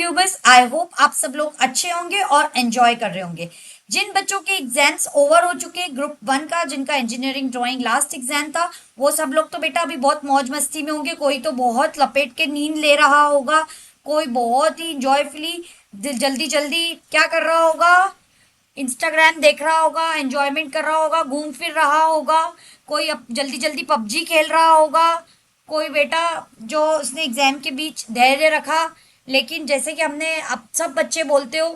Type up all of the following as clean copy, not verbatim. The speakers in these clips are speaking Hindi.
व्यूवर्स, आई होप आप सब लोग अच्छे होंगे और एंजॉय कर रहे होंगे। जिन बच्चों के एग्जाम्स ओवर हो चुके ग्रुप 1 का, जिनका इंजीनियरिंग ड्राइंग लास्ट एग्जाम था, वो सब लोग तो बेटा अभी बहुत मौज मस्ती में होंगे। कोई तो बहुत लपेट के नींद ले रहा होगा, कोई बहुत ही इंजॉयफुली जल्दी जल्दी क्या कर रहा होगा, इंस्टाग्राम देख रहा होगा, एंजॉयमेंट कर रहा होगा, घूम फिर रहा होगा। कोई अब जल्दी जल्दी पबजी खेल रहा होगा। कोई बेटा जो उसने एग्जाम के बीच धैर्य रखा। लेकिन जैसे कि हमने अब सब बच्चे बोलते हो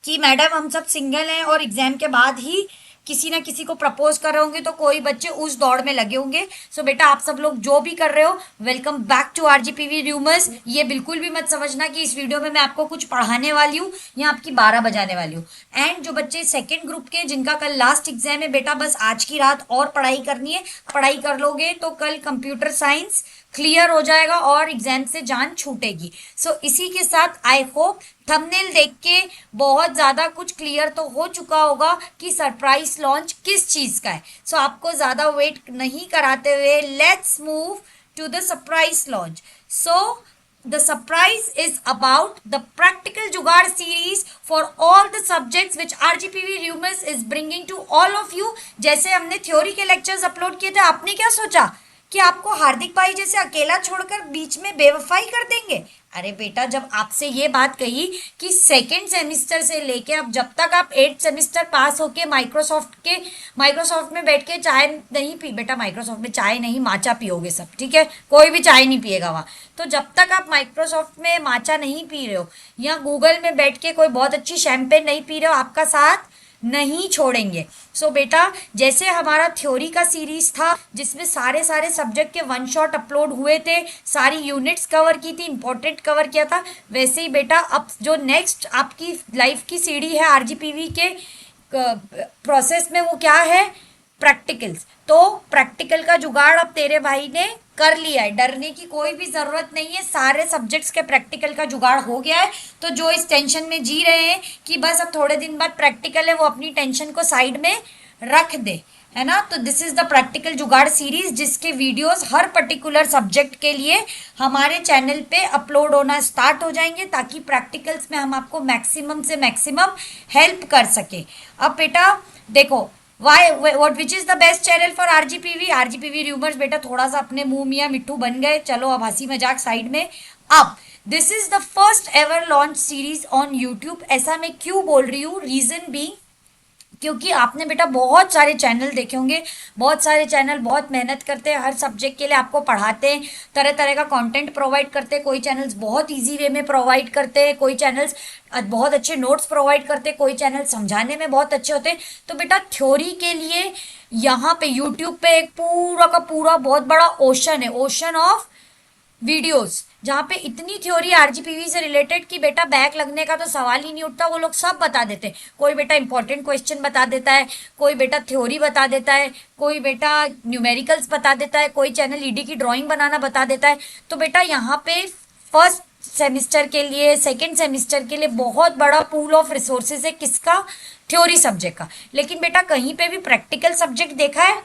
कि मैडम हम सब सिंगल हैं और एग्जाम के बाद ही किसी ना किसी को प्रपोज कर रहे होंगे, तो कोई बच्चे उस दौड़ में लगे होंगे। सो बेटा आप सब लोग जो भी कर रहे हो, welcome back to RGPV rumours. ये बिल्कुल भी मत समझना कि इस वीडियो में मैं आपको कुछ पढ़ाने वाली हूँ या आपकी 12 बजाने वाली हूँ। एंड जो बच्चे सेकेंड ग्रुप के जिनका कल लास्ट एग्जाम है, बेटा बस आज की रात और पढ़ाई करनी है। पढ़ाई कर लोगे तो कल कंप्यूटर साइंस क्लियर हो जाएगा और एग्जाम से जान छूटेगी। सो इसी के साथ आई होप थंबनेल देख के बहुत ज्यादा कुछ क्लियर तो हो चुका होगा कि सरप्राइज लॉन्च किस चीज का है। सो आपको ज्यादा वेट नहीं कराते हुए let's move to the surprise launch. So the surprise is about the practical jugaad series for all the subjects which RGPV Rumors is bringing to all of you। जैसे हमने थ्योरी के लेक्चर्स अपलोड किए थे, आपने क्या सोचा कि आपको हार्दिक भाई जैसे अकेला छोड़कर बीच में बेवफाई कर देंगे? अरे बेटा, जब आपसे ये बात कही कि सेकेंड सेमिस्टर से लेके अब जब तक आप 8th सेमिस्टर पास होके माइक्रोसॉफ्ट में बैठ के चाय नहीं पी, बेटा माइक्रोसॉफ्ट में चाय नहीं माचा पियोगे सब, ठीक है? कोई भी चाय नहीं पिएगा वहाँ। तो जब तक आप माइक्रोसॉफ्ट में माचा नहीं पी रहे हो या गूगल में बैठ के कोई बहुत अच्छी शैम्पेन नहीं पी रहे हो, आपका साथ नहीं छोड़ेंगे। सो बेटा, जैसे हमारा थ्योरी का सीरीज था जिसमें सारे सब्जेक्ट के वन शॉट अपलोड हुए थे, सारी यूनिट्स कवर की थी, इंपॉर्टेंट कवर किया था, वैसे ही बेटा अब जो नेक्स्ट आपकी लाइफ की सीढ़ी है आरजीपीवी के प्रोसेस में, वो क्या है? प्रैक्टिकल्स। तो प्रैक्टिकल का जुगाड़ अब तेरे भाई ने कर लिया है, डरने की कोई भी जरूरत नहीं है। सारे सब्जेक्ट्स के प्रैक्टिकल का जुगाड़ हो गया है। तो जो इस टेंशन में जी रहे हैं कि बस अब थोड़े दिन बाद प्रैक्टिकल है, वो अपनी टेंशन को साइड में रख दे, है ना? तो दिस इज द प्रैक्टिकल जुगाड़ सीरीज, जिसके वीडियोस हर पर्टिकुलर सब्जेक्ट के लिए हमारे चैनल पे अपलोड होना स्टार्ट हो जाएंगे, ताकि प्रैक्टिकल्स में हम आपको मैक्सिमम से मैक्सिमम हेल्प कर सके। अब बेटा देखो, which is the best channel for RGPV rumours. बेटा थोड़ा सा अपने मुंह मियाँ मिट्टू बन गए, चलो अब हंसी मजाक साइड में। अब this is the first ever launch series on YouTube. ऐसा मैं क्यों बोल रही हूँ? रीजन बी, क्योंकि आपने बेटा बहुत सारे चैनल देखे होंगे, बहुत सारे चैनल बहुत मेहनत करते हैं, हर सब्जेक्ट के लिए आपको पढ़ाते हैं, तरह तरह का कंटेंट प्रोवाइड करते हैं। कोई चैनल्स बहुत इजी वे में प्रोवाइड करते हैं, कोई चैनल्स बहुत अच्छे नोट्स प्रोवाइड करते हैं, कोई चैनल समझाने में बहुत अच्छे होते हैं। तो बेटा थ्योरी के लिए यहाँ पे यूट्यूब पे एक पूरा का पूरा बहुत बड़ा ओशन है, ओशन ऑफ वीडियोस, जहाँ पे इतनी थ्योरी आरजीपीवी से रिलेटेड कि बेटा बैक लगने का तो सवाल ही नहीं उठता। वो लोग सब बता देते हैं। कोई बेटा इंपॉर्टेंट क्वेश्चन बता देता है, कोई बेटा थ्योरी बता देता है, कोई बेटा न्यूमेरिकल्स बता देता है, कोई चैनल ईडी की ड्राइंग बनाना बता देता है। तो बेटा यहाँ पे फर्स्ट सेमिस्टर के लिए, सेकेंड सेमिस्टर के लिए बहुत बड़ा पूल ऑफ रिसोर्सेज है। किसका? थ्योरी सब्जेक्ट का। लेकिन बेटा कहीं पे भी प्रैक्टिकल सब्जेक्ट देखा है?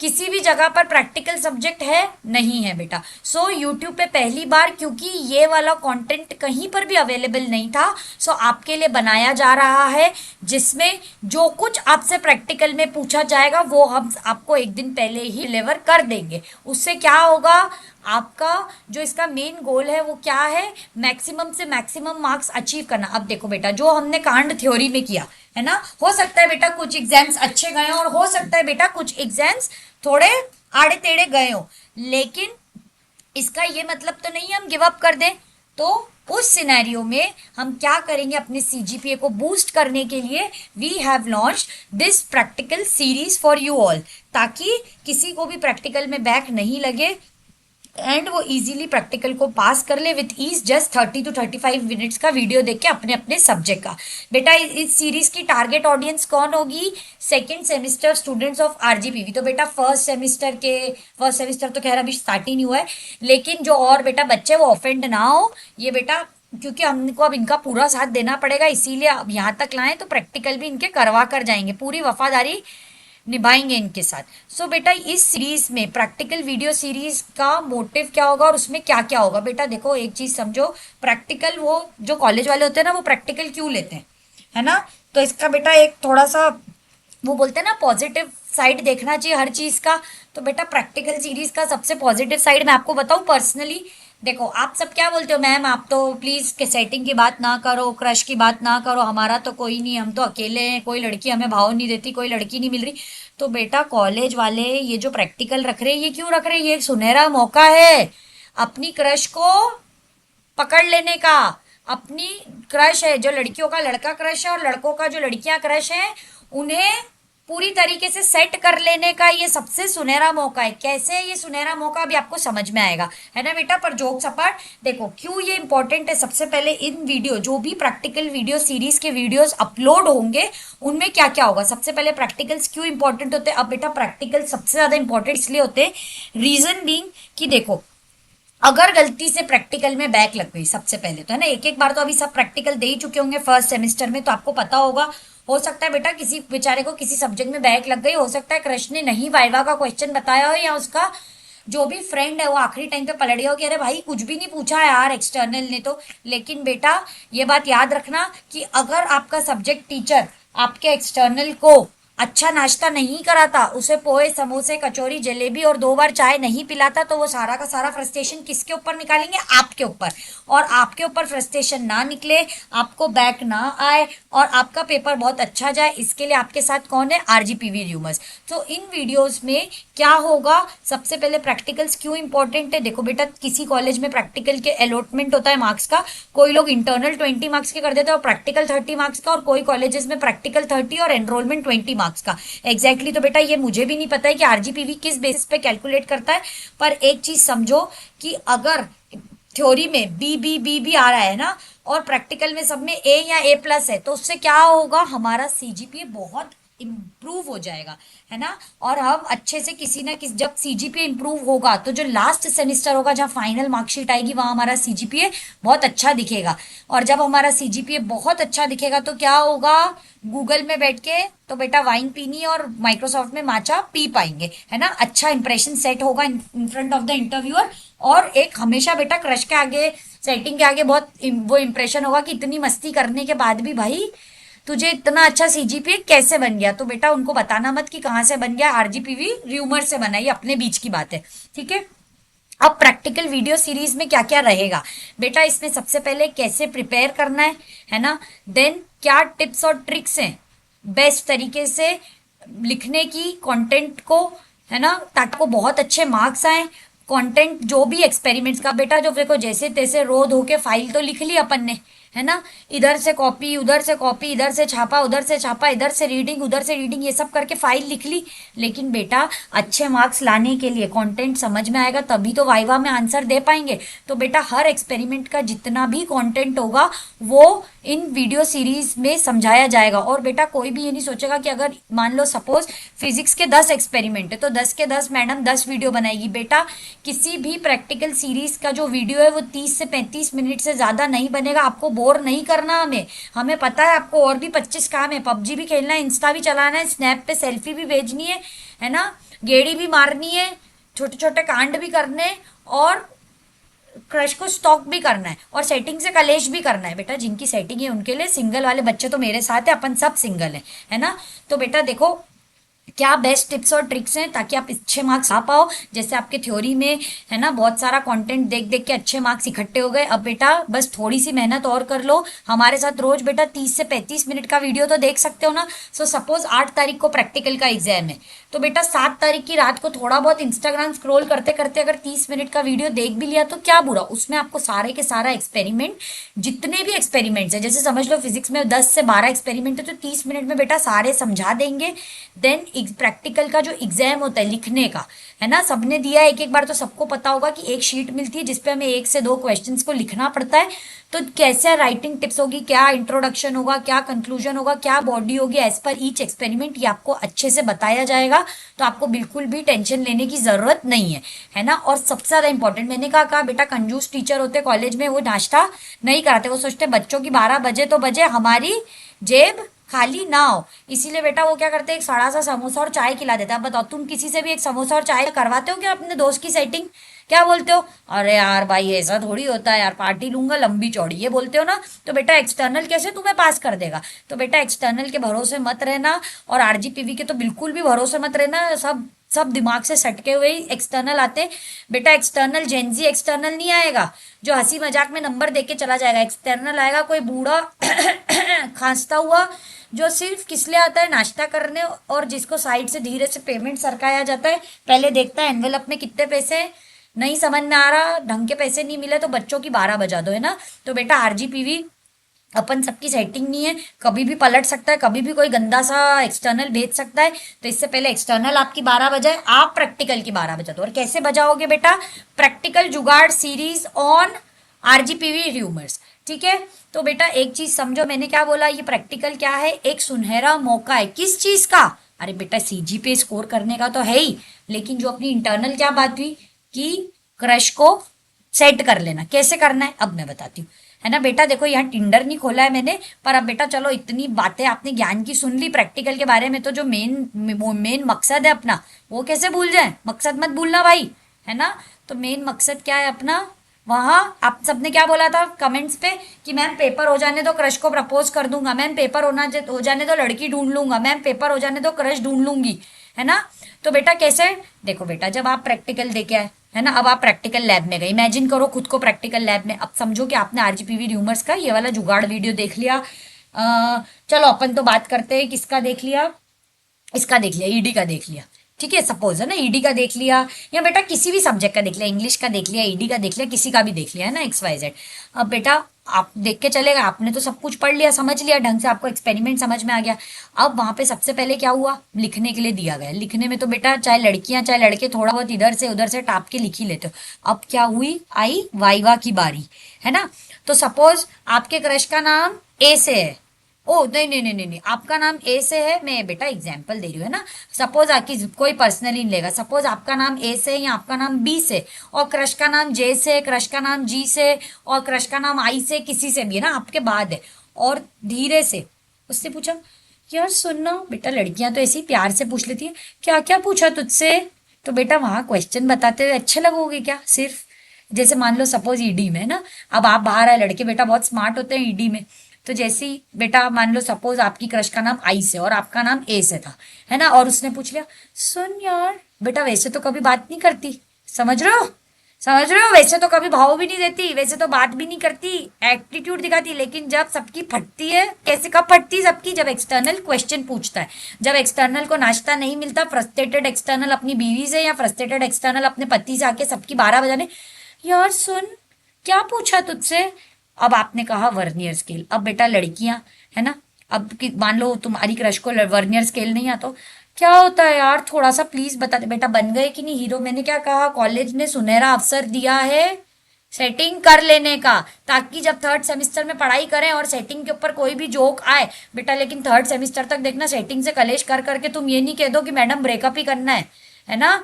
किसी भी जगह पर प्रैक्टिकल सब्जेक्ट है? नहीं है बेटा। सो यूट्यूब पे पहली बार, क्योंकि ये वाला कंटेंट कहीं पर भी अवेलेबल नहीं था, सो आपके लिए बनाया जा रहा है, जिसमें जो कुछ आपसे प्रैक्टिकल में पूछा जाएगा वो हम आपको एक दिन पहले ही डिलीवर कर देंगे। उससे क्या होगा? आपका जो इसका मेन गोल है वो क्या है? मैक्सिमम से मैक्सिमम मार्क्स अचीव करना। अब देखो बेटा, जो हमने कांड थ्योरी में किया है ना, हो सकता है बेटा कुछ एग्जाम्स अच्छे गए और हो सकता है बेटा कुछ एग्जाम्स थोड़े आड़े टेढ़े गए हो, लेकिन इसका ये मतलब तो नहीं हम गिव अप कर दें। तो उस सिनेरियो में हम क्या करेंगे? अपने सीजीपीए को बूस्ट करने के लिए we have launch this practical series for you all, ताकि किसी को भी प्रैक्टिकल में बैक नहीं लगे एंड वो इजीली प्रैक्टिकल को पास कर ले with ease. Just 30 to 35 minutes का वीडियो देख के अपने अपने सब्जेक्ट का। बेटा इस सीरीज की टारगेट ऑडियंस कौन होगी? Second semester students of RGPV. तो बेटा फर्स्ट सेमिस्टर तो खैर अभी स्टार्ट ही नहीं हुआ है, लेकिन जो और बेटा बच्चे वो ऑफेंड ना हो ये बेटा, क्योंकि हमको अब इनका पूरा साथ देना पड़ेगा, इसीलिए अब यहाँ तक लाएं। तो प्रैक्टिकल भी इनके करवा कर जाएंगे, पूरी वफादारी निभाएंगे इनके साथ। सो बेटा इस सीरीज में प्रैक्टिकल वीडियो सीरीज का मोटिव क्या होगा और उसमें क्या क्या होगा, बेटा देखो एक चीज समझो, प्रैक्टिकल वो जो कॉलेज वाले होते हैं ना वो प्रैक्टिकल क्यों लेते हैं, है ना। तो इसका बेटा एक थोड़ा सा वो बोलते हैं ना पॉजिटिव साइड देखना चाहिए हर चीज का। तो बेटा प्रैक्टिकल सीरीज का सबसे पॉजिटिव साइड मैं आपको बताऊं पर्सनली, देखो आप सब क्या बोलते हो, मैम आप तो प्लीज के सेटिंग की बात ना करो, क्रश की बात ना करो, हमारा तो कोई नहीं, हम तो अकेले हैं, कोई लड़की हमें भाव नहीं देती, कोई लड़की नहीं मिल रही। तो बेटा कॉलेज वाले ये जो प्रैक्टिकल रख रहे हैं ये क्यों रख रहे हैं, ये एक सुनहरा मौका है अपनी क्रश को पकड़ लेने का। अपनी क्रश है जो लड़कियों का लड़का क्रश है और लड़कों का जो लड़कियां क्रश है उन्हें पूरी तरीके से सेट कर लेने का ये सबसे सुनहरा मौका है। कैसे है ये सुनहरा मौका अभी आपको समझ में आएगा, है ना बेटा। पर जोक सपाट देखो क्यों ये इंपॉर्टेंट है। सबसे पहले इन वीडियो जो भी प्रैक्टिकल वीडियो सीरीज के वीडियोस अपलोड होंगे उनमें क्या क्या होगा, सबसे पहले प्रैक्टिकल्स क्यों इंपॉर्टेंट होते हैं। अब बेटा प्रैक्टिकल सबसे ज्यादा इंपॉर्टेंट इसलिए होते हैं, रीजन बीइंग कि देखो अगर गलती से प्रैक्टिकल में बैक लग गई, सबसे पहले तो है ना, एक एक बार तो अभी सब प्रैक्टिकल दे ही चुके होंगे फर्स्ट सेमेस्टर में, तो आपको पता होगा। हो सकता है बेटा किसी बेचारे को किसी सब्जेक्ट में बैक लग गई, हो सकता है क्रश ने नहीं वाइवा का क्वेश्चन बताया हो या उसका जो भी फ्रेंड है वो आखिरी टाइम पे पलट गया हो कि अरे भाई कुछ भी नहीं पूछा यार एक्सटर्नल ने तो। लेकिन बेटा ये बात याद रखना कि अगर आपका सब्जेक्ट टीचर आपके एक्सटर्नल को अच्छा नाश्ता नहीं कराता, उसे पोहे समोसे कचौरी जलेबी और 2 बार चाय नहीं पिलाता, तो वो सारा का सारा फ्रस्ट्रेशन किसके ऊपर निकालेंगे, आपके ऊपर। और आपके ऊपर फ्रस्ट्रेशन ना निकले, आपको बैक ना आए और आपका पेपर बहुत अच्छा जाए, इसके लिए आपके साथ कौन है, आरजीपीवी र्यूमर्स। तो इन वीडियोस में क्या होगा, सबसे पहले प्रैक्टिकल्स क्यों इंपॉर्टेंट है। देखो बेटा किसी कॉलेज में प्रैक्टिकल के अलॉटमेंट होता है मार्क्स का, कोई लोग इंटरनल 20 मार्क्स के कर देते हैं और प्रैक्टिकल 30 मार्क्स का, और कोई कॉलेजेस में प्रैक्टिकल 30 और एनरोलमेंट 20 मार्क्स का। एग्जैक्टली तो बेटा ये मुझे भी नहीं पता है कि आरजीपीवी किस बेसिस पे कैलकुलेट करता है, पर एक चीज समझो कि अगर थ्योरी में बी बी बी भी आ रहा है ना और प्रैक्टिकल में सब में ए या ए प्लस है, तो उससे क्या होगा, हमारा सीजीपीए बहुत इम्प्रूव हो जाएगा, है ना। और हम अच्छे से किसी ना किसी, जब सीजीपीए इम्प्रूव होगा तो जो लास्ट सेमेस्टर होगा जहाँ फाइनल मार्कशीट आएगी वहां हमारा सीजीपीए बहुत अच्छा दिखेगा। और जब हमारा सीजीपीए बहुत अच्छा दिखेगा तो क्या होगा, गूगल में बैठ के तो बेटा वाइन पीनी और माइक्रोसॉफ्ट में माचा पी पाएंगे, है ना। अच्छा इंप्रेशन सेट होगा in front of the interviewer. और एक हमेशा बेटा क्रश के आगे, सेटिंग के आगे बहुत वो इंप्रेशन होगा कि इतनी मस्ती करने के बाद भी भाई तुझे इतना अच्छा सीजीपीए कैसे बन गया। तो बेटा उनको बताना मत कि कहाँ से बन गया, आरजीपीवी र्यूमर से बना, ये अपने बीच की बात है, ठीक है। अब प्रैक्टिकल वीडियो सीरीज में क्या क्या रहेगा बेटा, इसमें सबसे पहले कैसे प्रिपेयर करना है ना। देन क्या टिप्स और ट्रिक्स हैं बेस्ट तरीके से लिखने की कंटेंट को, है ना, ताकि आपको बहुत अच्छे मार्क्स आए। कंटेंट जो भी एक्सपेरिमेंट्स का बेटा, जो देखो जैसे तैसे रो धो के फाइल तो लिख ली अपन ने, है ना, इधर से कॉपी उधर से कॉपी, इधर से छापा उधर से छापा, इधर से रीडिंग उधर से रीडिंग, ये सब करके फाइल लिख ली। लेकिन बेटा अच्छे मार्क्स लाने के लिए कंटेंट समझ में आएगा तभी तो वाइवा में आंसर दे पाएंगे। तो बेटा हर एक्सपेरिमेंट का जितना भी कंटेंट होगा वो इन वीडियो सीरीज में समझाया जाएगा। और बेटा कोई भी ये नहीं सोचेगा कि अगर मान लो सपोज फिजिक्स के 10 एक्सपेरिमेंट है तो 10 के 10 मैडम 10 वीडियो बनाएगी। बेटा किसी भी प्रैक्टिकल सीरीज का जो वीडियो है वो 30 से 35 मिनट से ज्यादा नहीं बनेगा। आपको बोर नहीं करना, हमें पता है आपको और भी 25 काम है, पबजी भी खेलना है, इंस्टा भी चलाना है, स्नैप पे सेल्फी भी भेजनी है ना, गेड़ी भी मारनी है, छोटे छोटे कांड भी करने, और क्रश को स्टॉक भी करना है, और सेटिंग से कलेश भी करना है। बेटा जिनकी सेटिंग है उनके लिए, सिंगल वाले बच्चे तो मेरे साथ है, अपन सब सिंगल है ना। तो बेटा देखो क्या बेस्ट टिप्स और ट्रिक्स हैं ताकि आप अच्छे मार्क्स आ पाओ। जैसे आपके थ्योरी में है ना बहुत सारा कंटेंट देख देख के अच्छे मार्क्स इकट्ठे हो गए, अब बेटा बस थोड़ी सी मेहनत और कर लो। हमारे साथ रोज बेटा 30 से 35 मिनट का वीडियो तो देख सकते हो ना। सो सपोज 8 तारीख को प्रैक्टिकल का एग्जाम है तो बेटा 7 तारीख की रात को थोड़ा बहुत इंस्टाग्राम स्क्रॉल करते करते अगर 30 मिनट का वीडियो देख भी लिया तो क्या बुरा, उसमें आपको सारे के सारा एक्सपेरिमेंट, जितने भी एक्सपेरिमेंट्स है, जैसे समझ लो फिजिक्स में 10 से 12 एक्सपेरिमेंट है तो 30 मिनट में बेटा सारे समझा देंगे। देन प्रैक्टिकल का जो एग्जाम होता है लिखने का, है ना, सबने दिया एक एक बार तो सबको पता होगा कि एक शीट मिलती है जिसपे हमें 1 से 2 क्वेश्चंस को लिखना पड़ता है। तो कैसे राइटिंग टिप्स होगी, क्या इंट्रोडक्शन होगा, क्या कंक्लूजन होगा, क्या बॉडी होगी, एज पर ईच एक्सपेरिमेंट, ये आपको अच्छे से बताया जाएगा। तो आपको बिल्कुल भी टेंशन लेने की जरूरत नहीं है ना। और सबसे ज्यादा इंपॉर्टेंट मैंने कहा बेटा कंजूस टीचर होते कॉलेज में, वो नाश्ता नहीं कराते, वो सोचते बच्चों की 12 बजे तो बजे, हमारी जेब खाली ना हो, इसीलिए बेटा वो क्या करते हैं, एक बड़ा सा समोसा और चाय खिला देता है। अब बताओ तुम किसी से भी एक समोसा और चाय करवाते हो क्या अपने दोस्त की सेटिंग? क्या बोलते हो? अरे यार भाई ऐसा थोड़ी होता है यार, पार्टी लूंगा लंबी चौड़ी, ये बोलते हो ना। तो बेटा एक्सटर्नल कैसे तुम्हें पास कर देगा? तो बेटा एक्सटर्नल के भरोसे मत रहना, और आरजीपीवी के तो बिल्कुल भी भरोसे मत रहना। सब सब दिमाग से सटके हुए ही एक्सटर्नल आते हैं। बेटा एक्सटर्नल जेंजी एक्सटर्नल नहीं आएगा जो हंसी मजाक में नंबर देके चला जाएगा। एक्सटर्नल आएगा कोई बूढ़ा खांसता हुआ, जो सिर्फ किस लिए आता है, नाश्ता करने, और जिसको साइड से धीरे से पेमेंट सरकाया जाता है। पहले देखता है एनवेलप में कितने पैसे हैं, नहीं समझ में आ रहा, ढंग के पैसे नहीं मिले तो बच्चों की 12 बजा दो, है ना। तो बेटा आरजीपीवी अपन सबकी सेटिंग नहीं है, कभी भी पलट सकता है, कभी भी कोई गंदा सा एक्सटर्नल भेज सकता है। तो इससे पहले एक्सटर्नल आपकी 12 बजाए, आप प्रैक्टिकल की 12 बजा दो। और कैसे बजाओगे बेटा? प्रैक्टिकल जुगाड़ सीरीज ऑन आरजीपीवी ह्यूमर्स, ठीक है। तो बेटा एक चीज समझो, मैंने क्या बोला, ये प्रैक्टिकल क्या है, एक सुनहरा मौका है। किस चीज का? अरे बेटा सीजीपीए स्कोर करने का तो है ही, लेकिन जो अपनी इंटरनल क्या बात हुई कि क्रश को सेट कर लेना, कैसे करना है अब मैं बताती हूँ, है ना। बेटा देखो यहाँ टिंडर नहीं खोला है मैंने, पर अब बेटा चलो इतनी बातें आपने ज्ञान की सुन ली प्रैक्टिकल के बारे में, तो जो मेन मकसद है अपना वो कैसे भूल जाए? मकसद मत भूलना भाई, है ना। तो मेन मकसद क्या है अपना? वहां आप सबने क्या बोला था कमेंट्स पे कि मैम पेपर हो जाने दो क्रश को प्रपोज कर दूंगा, मैम पेपर हो जाने दो लड़की ढूंढ लूंगा, मैम पेपर हो जाने दो क्रश ढूंढ लूंगी, है ना। तो बेटा कैसे? देखो बेटा जब आप प्रैक्टिकल देके आए, है ना, अब आप प्रैक्टिकल लैब में गए, इमेजिन करो खुद को प्रैक्टिकल लैब में। अब समझो कि आपने आरजीपीवी र्यूमर्स का ये वाला जुगाड़ वीडियो देख लिया। चलो अपन तो बात करते हैं किसका देख लिया, इसका देख लिया, ईडी का देख लिया, ठीक है, सपोज है ना, ईडी का देख लिया, या बेटा किसी भी सब्जेक्ट का देख लिया, इंग्लिश का देख लिया, ईडी का देख लिया, किसी का भी देख लिया, है ना, XYZ। अब बेटा आप देख के चलेगा, आपने तो सब कुछ पढ़ लिया, समझ लिया ढंग से, आपको एक्सपेरिमेंट समझ में आ गया। अब वहां पे सबसे पहले क्या हुआ, लिखने के लिए दिया गया। लिखने में तो बेटा चाहे लड़कियां चाहे लड़के थोड़ा बहुत इधर से उधर से टाप के लिख ही लेते हो। अब क्या हुई, आई वाइवा की बारी, है ना। तो सपोज आपके क्रश का नाम ए से है, ओ नहीं नहीं नहीं नहीं नहीं, आपका नाम ए से है, मैं बेटा एग्जाम्पल दे रही हूँ, है ना। सपोज आपकी कोई पर्सनली नहीं लेगा, सपोज आपका नाम ए से है या आपका नाम बी से, और क्रश का नाम जे से, क्रश का नाम जी से, और क्रश का नाम आई से, किसी से भी, है ना, आपके बाद है। और धीरे से उससे पूछा, यार सुनना बेटा, लड़कियां तो ऐसे ही प्यार से पूछ लेती है, क्या क्या पूछा तुझसे? तो बेटा वहां क्वेश्चन बताते हुए अच्छे लगोगे क्या? सिर्फ जैसे मान लो सपोज ईडी में, है ना, अब आप बाहर आए, लड़के बेटा बहुत स्मार्ट होते हैं ईडी में। तो जैसे ही बेटा मान लो सपोज आपकी क्रश का नाम आई से और आपका नाम ए से था, है ना, और उसने पूछ लिया, सुन यार बेटा वैसे तो कभी बात नहीं करती, समझ रहे हो, समझ रहे हो, वैसे तो कभी भाव भी नहीं देती, वैसे तो बात भी नहीं करती, एटीट्यूड दिखाती, लेकिन जब सबकी फटती है, कैसे कब फटती सबकी, जब एक्सटर्नल क्वेश्चन पूछता है, जब एक्सटर्नल को नाश्ता नहीं मिलता, फ्रस्ट्रेटेड एक्सटर्नल अपनी बीवी से या फ्रस्ट्रेटेड एक्सटर्नल अपने पति से आके सबकी 12 बजाने, यार सुन क्या पूछा तुझसे? अब आपने कहा वर्नियर स्केल। अब बेटा लड़कियां, है ना, अब मान लो तुम्हारी क्रश को वर्नियर स्केल नहीं आता, क्या होता है यार, थोड़ा सा प्लीज बता दे। बेटा बन गए कि नहीं हीरो? मैंने क्या कहा, कॉलेज ने सुनहरा अवसर दिया है सेटिंग कर लेने का, ताकि जब थर्ड सेमिस्टर में पढ़ाई करें और सेटिंग के ऊपर कोई भी जोक आए बेटा, लेकिन थर्ड सेमिस्टर तक देखना सेटिंग से कलेश कर करके तुम ये नहीं कह दो कि मैडम ब्रेकअप ही करना है ना।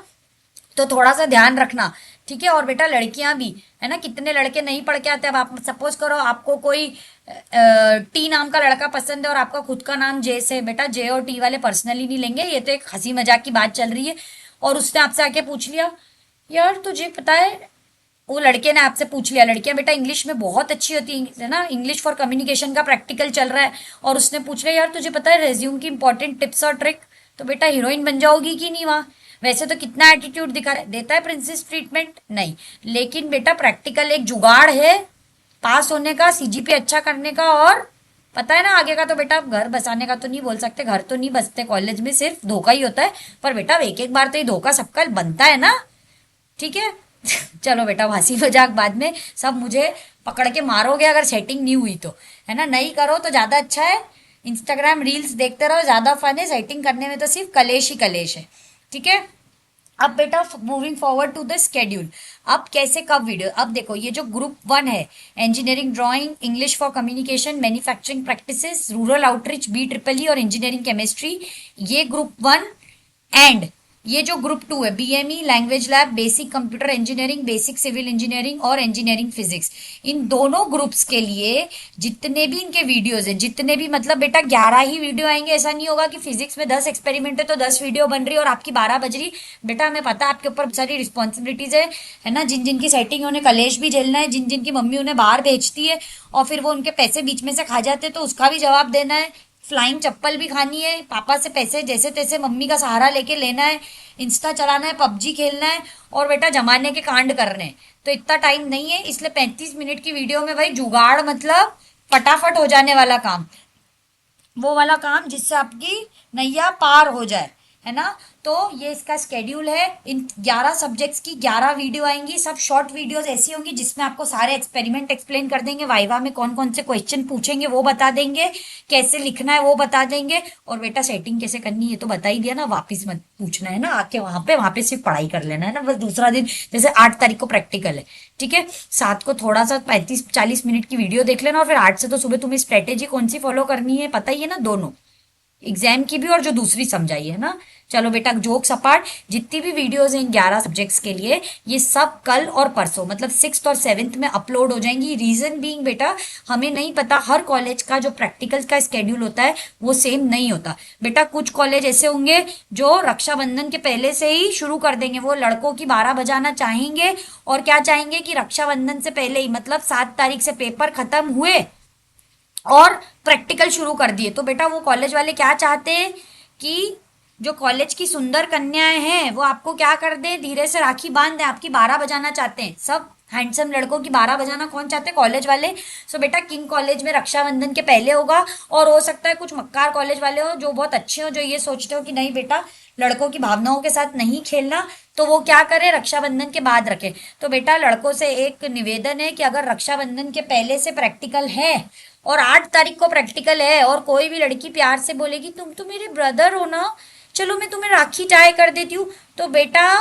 तो थोड़ा सा ध्यान रखना, ठीक है। और बेटा लड़कियां भी, है ना, कितने लड़के नहीं पढ़ के आते। अब आप सपोज करो आपको कोई टी नाम का लड़का पसंद है और आपका खुद का नाम जे से, बेटा जे और टी वाले पर्सनली नहीं लेंगे, ये तो एक हंसी मजाक की बात चल रही है। और उसने आपसे आके पूछ लिया, यार तुझे पता है, वो लड़के ने आपसे पूछ लिया, लड़कियां बेटा इंग्लिश में बहुत अच्छी होती है ना, इंग्लिश फॉर कम्युनिकेशन का प्रैक्टिकल चल रहा है, और उसने पूछ लिया, यार तुझे पता है रेज्यूम की इंपॉर्टेंट टिप्स और ट्रिक? तो बेटा हीरोइन बन जाओगी कि नहीं वहां? वैसे तो कितना एटीट्यूड दिखा देता है प्रिंसेस ट्रीटमेंट, नहीं, लेकिन बेटा प्रैक्टिकल एक जुगाड़ है पास होने का, सीजीपी अच्छा करने का, और पता है ना आगे का। तो बेटा घर बसाने का तो नहीं बोल सकते, घर तो नहीं बसते कॉलेज में, सिर्फ धोखा ही होता है, पर बेटा एक एक बार तो ये धोखा सबका बनता है ना, ठीक है। चलो बेटा हंसी मजाक बाद में, सब मुझे पकड़ के मारोगे अगर सेटिंग नहीं हुई तो, है ना, नहीं करो तो ज्यादा अच्छा है। इंस्टाग्राम रील्स देखते रहो, ज्यादा फन है, सेटिंग करने में तो सिर्फ कलेश ही कलेश है, ठीक है। अब बेटा moving forward to the schedule, अब कैसे कब वीडियो, अब देखो ये जो ग्रुप 1 है, engineering drawing, English for communication, manufacturing practices, rural outreach, BEEE और इंजीनियरिंग केमिस्ट्री, ये ग्रुप 1 एंड ये जो ग्रुप 2 है, BME, language lab, basic computer engineering, basic civil engineering और इंजीनियरिंग फिजिक्स, इन दोनों ग्रुप्स के लिए जितने भी इनके वीडियोज हैं, जितने भी मतलब बेटा 11 ही वीडियो आएंगे। ऐसा नहीं होगा कि फिजिक्स में 10 एक्सपेरिमेंट है तो 10 वीडियो बन रही है और आपकी 12 बज रही। बेटा हमें पता है आपके ऊपर सारी रिस्पॉन्सिबिलिटीज है ना, जिन जिन की सेटिंग उन्हें कलेश भी झेलना है, जिन जिन की मम्मी उन्हें बाहर भेजती है और फिर वो उनके पैसे बीच में से खा जाते हैं तो उसका भी जवाब देना है। फ्लाइंग चप्पल भी खानी है, पापा से पैसे जैसे तैसे मम्मी का सहारा लेके लेना है, इंस्टा चलाना है, पबजी खेलना है और बेटा जमाने के कांड करने हैं। तो इतना टाइम नहीं है, इसलिए 35 मिनट की वीडियो में भाई जुगाड़ मतलब फटाफट हो जाने वाला काम, वो वाला काम जिससे आपकी नैया पार हो जाए, है ना। तो ये इसका स्केड्यूल है। इन 11 सब्जेक्ट्स की 11 वीडियो आएंगी, सब शॉर्ट वीडियोस ऐसी होंगी जिसमें आपको सारे एक्सपेरिमेंट एक्सप्लेन कर देंगे, वाइवा में कौन कौन से क्वेश्चन पूछेंगे वो बता देंगे, कैसे लिखना है वो बता देंगे, और बेटा सेटिंग कैसे करनी है तो बता ही दिया ना, वापिस मत पूछना है ना आके वहां पे सिर्फ पढ़ाई कर लेना है ना बस। दूसरा दिन जैसे 8 तारीख को प्रैक्टिकल है, ठीक है, 7 को थोड़ा सा 35-40 मिनट की वीडियो देख लेना और फिर 8 से तो सुबह तुम्हें स्ट्रेटेजी कौन सी फॉलो करनी है पता ही है ना, दोनों एग्जाम की भी और जो दूसरी समझाई है ना। चलो बेटा जोक्स अपार्ट, जितनी भी वीडियोस हैं 11 सब्जेक्ट्स के लिए ये सब कल और परसों मतलब 6th और 7th में अपलोड हो जाएंगी। रीजन बीइंग बेटा हमें नहीं पता, हर कॉलेज का जो प्रैक्टिकल का स्केड्यूल होता है वो सेम नहीं होता। बेटा कुछ कॉलेज ऐसे होंगे जो रक्षाबंधन के पहले से ही शुरू कर देंगे, वो लड़कों की 12 बजाना चाहेंगे और क्या चाहेंगे कि रक्षाबंधन से पहले ही मतलब 7 तारीख से पेपर खत्म हुए और प्रैक्टिकल शुरू कर दिए। तो बेटा वो कॉलेज वाले क्या चाहते हैं कि जो कॉलेज की सुंदर कन्याएं हैं वो आपको क्या कर दे, धीरे से राखी बांध दे, आपकी 12 बजाना चाहते हैं। सब हैंडसम लड़कों की 12 बजाना कौन चाहते हैं, कॉलेज वाले। सो बेटा किंग कॉलेज में रक्षाबंधन के पहले होगा और हो सकता है कुछ मक्कार कॉलेज वाले हो जो बहुत अच्छे हो, जो ये सोचते हो कि नहीं बेटा लड़कों की भावनाओं के साथ नहीं खेलना, तो वो क्या करे रक्षाबंधन के बाद रखे। तो बेटा लड़कों से एक निवेदन है कि अगर रक्षाबंधन के पहले से प्रैक्टिकल है और 8 तारीख को प्रैक्टिकल है और कोई भी लड़की प्यार से बोलेगी तुम तो मेरे ब्रदर हो ना, चलो मैं तुम्हें राखी टाई कर देती हूँ, तो बेटा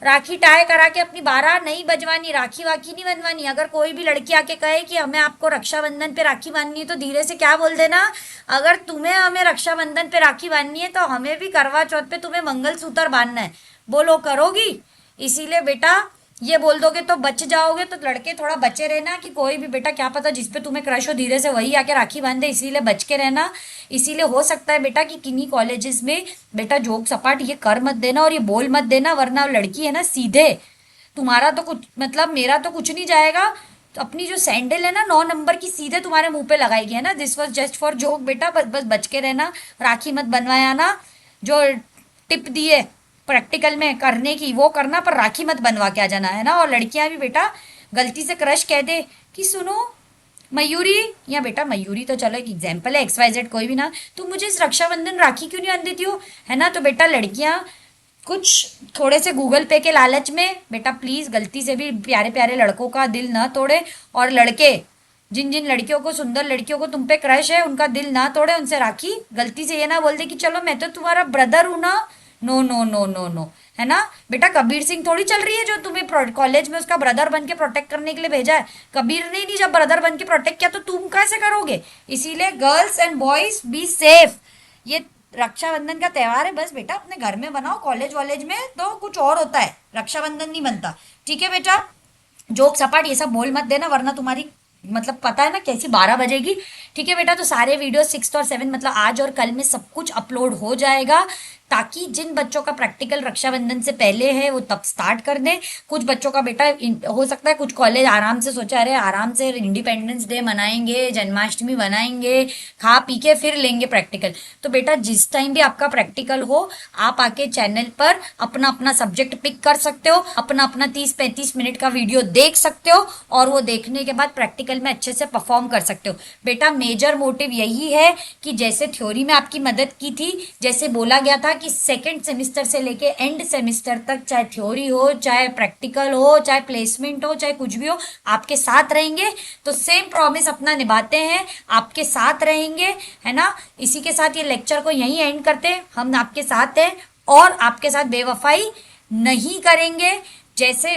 राखी टाई करा के अपनी 12 नहीं बजवानी, राखी वाखी नहीं बनवानी। अगर कोई भी लड़की आके कहे कि हमें आपको रक्षाबंधन पे राखी बांधनी है तो धीरे से क्या बोल देना, अगर तुम्हें हमें रक्षाबंधन पे राखी बांधनी है तो हमें भी करवा चौथ पे तुम्हें मंगलसूत्र बांधना है। बोलो करोगी? इसीलिए बेटा ये बोल दोगे तो बच जाओगे। तो लड़के थोड़ा बचे रहना कि कोई भी बेटा क्या पता जिसपे तुम्हें क्रश हो धीरे से वही आके राखी बांधे, इसीलिए बच के रहना। इसीलिए हो सकता है बेटा कि किन्हीं कॉलेजेस में बेटा जोक सपाट ये कर मत देना और ये बोल मत देना, वरना लड़की है ना सीधे तुम्हारा तो कुछ मतलब मेरा तो कुछ नहीं जाएगा, तो अपनी जो सैंडल है ना 9 नंबर की सीधे तुम्हारे मुंह पे लगाएगी, है ना। This was just for joke बेटा, बस बस बच के रहना, राखी मत बनवाया ना। जो टिप दिए प्रैक्टिकल में करने की वो करना, पर राखी मत बनवा के आ जाना, है ना। और लड़कियां भी बेटा गलती से क्रश कह दे कि सुनो मयूरी, या बेटा मयूरी तो चलो एक एग्जाम्पल है, XYZ कोई भी ना, तुम मुझे इस रक्षाबंधन राखी क्यों नहीं आन देती हो, है ना। तो बेटा लड़कियां कुछ थोड़े से गूगल पे के लालच में बेटा प्लीज गलती से भी प्यारे प्यारे लड़कों का दिल ना तोड़े, और लड़के जिन जिन लड़कियों को सुंदर लड़कियों को तुम पे क्रश है उनका दिल ना तोड़े, उनसे राखी गलती से ये ना बोल दे कि चलो मैं तो तुम्हारा ब्रदर हूं ना, no no no no no, है ना। बेटा कबीर सिंह थोड़ी चल रही है जो तुम्हें कॉलेज में उसका ब्रदर बन के प्रोटेक्ट करने के लिए भेजा है। कबीर ने नहीं जब ब्रदर बन के प्रोटेक्ट किया तो तुम कैसे करोगे। इसीलिए girls and boys be safe. ये रक्षाबंधन का त्योहार है, बस बेटा अपने घर में बनाओ, कॉलेज वॉलेज में तो कुछ और होता है, रक्षाबंधन नहीं बनता, ठीक है बेटा। जोक सपाट ये सब बोल मत देना वरना तुम्हारी मतलब पता है ना कैसी 12 बजेगी, ठीक है बेटा। तो सारे वीडियो 6 और 7 मतलब आज और कल में सब कुछ अपलोड हो जाएगा, ताकि जिन बच्चों का प्रैक्टिकल रक्षाबंधन से पहले है वो तब स्टार्ट कर दें। कुछ बच्चों का बेटा हो सकता है कुछ कॉलेज आराम से सोचा अरे आराम से इंडिपेंडेंस डे मनाएंगे, जन्माष्टमी मनाएंगे, खा पी के फिर लेंगे प्रैक्टिकल। तो बेटा जिस टाइम भी आपका प्रैक्टिकल हो आप आके चैनल पर अपना अपना सब्जेक्ट पिक कर सकते हो, अपना अपना 30-35 मिनट का वीडियो देख सकते हो और वो देखने के बाद प्रैक्टिकल में अच्छे से परफॉर्म कर सकते हो। बेटा मेजर मोटिव यही है कि जैसे थ्योरी में आपकी मदद की थी, जैसे बोला गया था कि सेकेंड सेमिस्टर से लेके एंड सेमिस्टर तक चाहे थ्योरी हो, चाहे प्रैक्टिकल हो, चाहे प्लेसमेंट हो, चाहे कुछ भी हो, आपके साथ रहेंगे। तो सेम प्रॉमिस अपना निभाते हैं, आपके साथ रहेंगे, है ना। इसी के साथ ये लेक्चर को यहीं एंड करते हैं। हम आपके साथ हैं और आपके साथ बेवफाई नहीं करेंगे। जैसे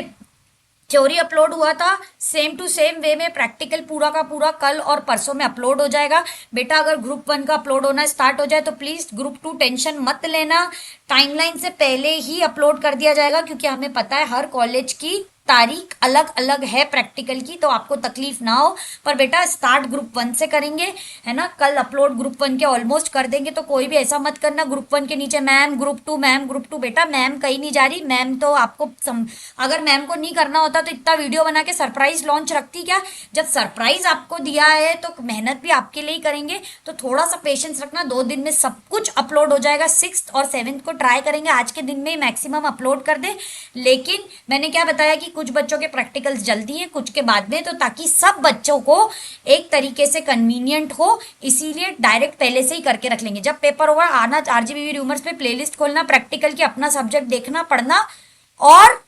थ्योरी अपलोड हुआ था, सेम टू सेम वे में प्रैक्टिकल पूरा का पूरा कल और परसों में अपलोड हो जाएगा। बेटा अगर ग्रुप 1 का अपलोड होना स्टार्ट हो जाए तो प्लीज ग्रुप 2 टेंशन मत लेना, टाइमलाइन से पहले ही अपलोड कर दिया जाएगा, क्योंकि हमें पता है हर कॉलेज की तारीख अलग अलग है प्रैक्टिकल की, तो आपको तकलीफ ना हो। पर बेटा स्टार्ट ग्रुप 1 से करेंगे, है ना, कल अपलोड ग्रुप 1 के ऑलमोस्ट कर देंगे। तो कोई भी ऐसा मत करना ग्रुप 1 के नीचे मैम ग्रुप 2 मैम ग्रुप 2, बेटा मैम कहीं नहीं जा रही। मैम तो आपको अगर मैम को नहीं करना होता तो इतना वीडियो बना के सरप्राइज लॉन्च रखती क्या। जब सरप्राइज आपको दिया है तो मेहनत भी आपके लिए ही करेंगे, तो थोड़ा सा पेशेंस रखना, 2 दिन में सब कुछ अपलोड हो जाएगा। 6th और 7th को ट्राई करेंगे आज के दिन में ही मैक्सिमम अपलोड कर दे। लेकिन मैंने क्या बताया कि कुछ बच्चों के प्रैक्टिकल्स जल्दी हैं, कुछ के बाद में, तो ताकि सब बच्चों को एक तरीके से कन्वीनियंट हो, इसीलिए डायरेक्ट पहले से ही करके रख लेंगे। जब पेपर होगा आना आरजीबीवी र्यूमर्स पे प्लेलिस्ट खोलना, प्रैक्टिकल की अपना सब्जेक्ट देखना पढ़ना, और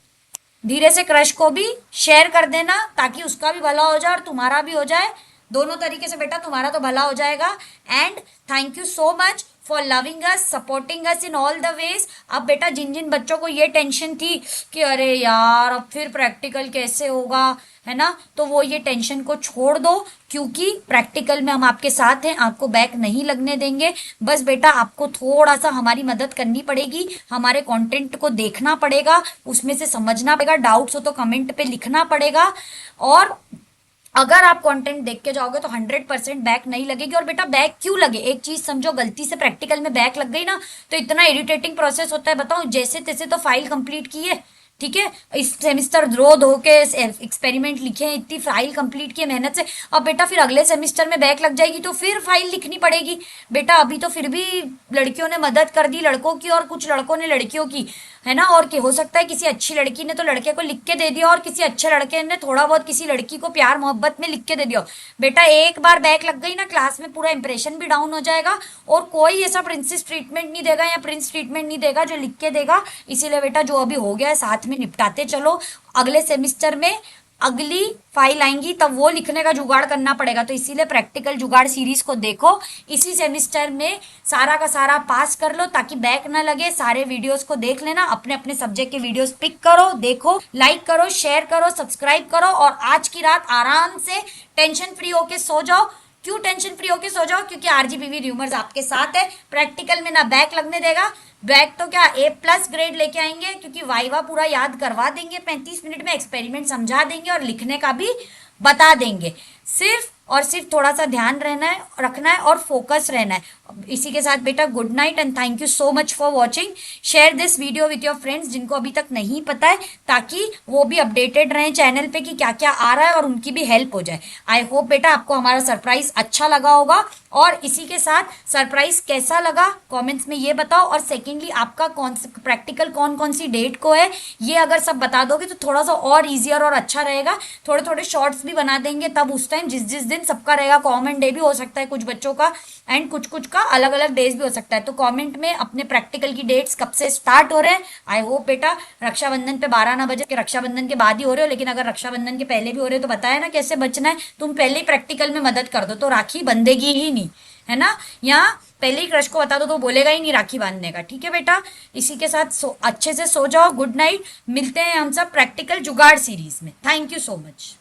धीरे से क्रश को भी शेयर कर देना ताकि उसका भी भला हो जाए और तुम्हारा भी हो जाए। दोनों तरीके से बेटा तुम्हारा तो भला हो जाएगा। And thank you so much for loving us, supporting us in all the ways. अब बेटा जिन जिन बच्चों को ये टेंशन थी कि अरे यार अब फिर प्रैक्टिकल कैसे होगा, है ना, तो वो ये टेंशन को छोड़ दो, क्योंकि प्रैक्टिकल में हम आपके साथ हैं, आपको बैक नहीं लगने देंगे। बस बेटा आपको थोड़ा सा हमारी मदद करनी पड़ेगी, हमारे कंटेंट को देखना पड़ेगा, उसमें से समझना पड़ेगा, डाउट्स हो तो कमेंट पे लिखना पड़ेगा। और अगर आप कंटेंट देख के जाओगे तो 100% बैक नहीं लगेगी। और बेटा बैक क्यों लगे, एक चीज समझो, गलती से प्रैक्टिकल में बैक लग गई ना तो इतना इरिटेटिंग प्रोसेस होता है, बताओ, जैसे तैसे तो फाइल कंप्लीट की है, ठीक है, इस सेमिस्टर रो धो के एक्सपेरिमेंट लिखे हैं, इतनी फाइल कंप्लीट की है मेहनत से, अब बेटा फिर अगले सेमिस्टर में बैक लग जाएगी तो फिर फाइल लिखनी पड़ेगी। बेटा अभी तो फिर भी लड़कियों ने मदद कर दी लड़कों की और कुछ लड़कों ने लड़कियों की, है ना, और हो सकता है किसी अच्छी लड़की ने तो लड़के को लिख के दे दिया और किसी अच्छे लड़के ने थोड़ा बहुत किसी लड़की को प्यार मोहब्बत में लिख के दे दिया। बेटा एक बार बैक लग गई ना क्लास में पूरा इंप्रेशन भी डाउन हो जाएगा, और कोई ऐसा प्रिंसेस ट्रीटमेंट नहीं देगा या प्रिंस ट्रीटमेंट नहीं देगा जो लिख के देगा। इसीलिए बेटा जो अभी हो गया है साथ में निपटाते चलो, अगले सेमिस्टर में अगली फाइल आएंगी तब वो लिखने का जुगाड़ करना पड़ेगा। तो इसीलिए प्रैक्टिकल जुगाड़ सीरीज को देखो, इसी सेमिस्टर में सारा का सारा पास कर लो ताकि बैक ना लगे। सारे वीडियोस को देख लेना, अपने अपने सब्जेक्ट के वीडियोस पिक करो, देखो, लाइक करो, शेयर करो, सब्सक्राइब करो, और आज की रात आराम से टेंशन फ्री होके सो जाओ। क्यों टेंशन फ्री होके सो जाओ, क्योंकि आरजीबीवी र्यूमर्स आपके साथ है, प्रैक्टिकल में ना बैक लगने देगा। बैक तो क्या A+ ग्रेड लेके आएंगे, क्योंकि वाइवा पूरा याद करवा देंगे 35 मिनट में, एक्सपेरिमेंट समझा देंगे और लिखने का भी बता देंगे। सिर्फ और सिर्फ थोड़ा सा ध्यान रहना है, रखना है और फोकस रहना है। इसी के साथ बेटा good night and thank you so much for watching. Share this video with your friends जिनको अभी तक नहीं पता है, ताकि वो भी अपडेटेड रहें चैनल पे कि क्या क्या आ रहा है और उनकी भी हेल्प हो जाए। आई होप बेटा आपको हमारा सरप्राइज अच्छा लगा होगा, और इसी के साथ सरप्राइज कैसा लगा कमेंट्स में ये बताओ। और सेकेंडली आपका कौन प्रैक्टिकल कौन कौन सी डेट को है ये अगर सब बता दोगे तो थोड़ा सा और ईजियर और अच्छा रहेगा। थोड़े थोड़े शॉर्ट्स भी बना देंगे तब उस टाइम जिस जिस दिन सबका रहेगा, कॉमन डे भी हो सकता है कुछ बच्चों का एंड कुछ कुछ का अलग अलग डेज भी हो सकता है। तो कमेंट में अपने प्रैक्टिकल की डेट्स कब से स्टार्ट हो रहे हैं। आई होप बेटा रक्षाबंधन पे 12 ना बजे, रक्षाबंधन के बाद ही हो रहे हो, लेकिन अगर रक्षाबंधन के पहले भी हो रहे हो तो बताया ना कैसे बचना है। तुम पहले ही प्रैक्टिकल में मदद कर दो तो राखी बंधेगी ही नहीं, है ना। यहाँ पहले ही क्रश को बता दो तो बोलेगा ही नहीं राखी बांधने का, ठीक है बेटा। इसी के साथ अच्छे से सो जाओ, गुड नाइट। मिलते हैं हम सब प्रैक्टिकल जुगाड़ सीरीज में। Thank you so much.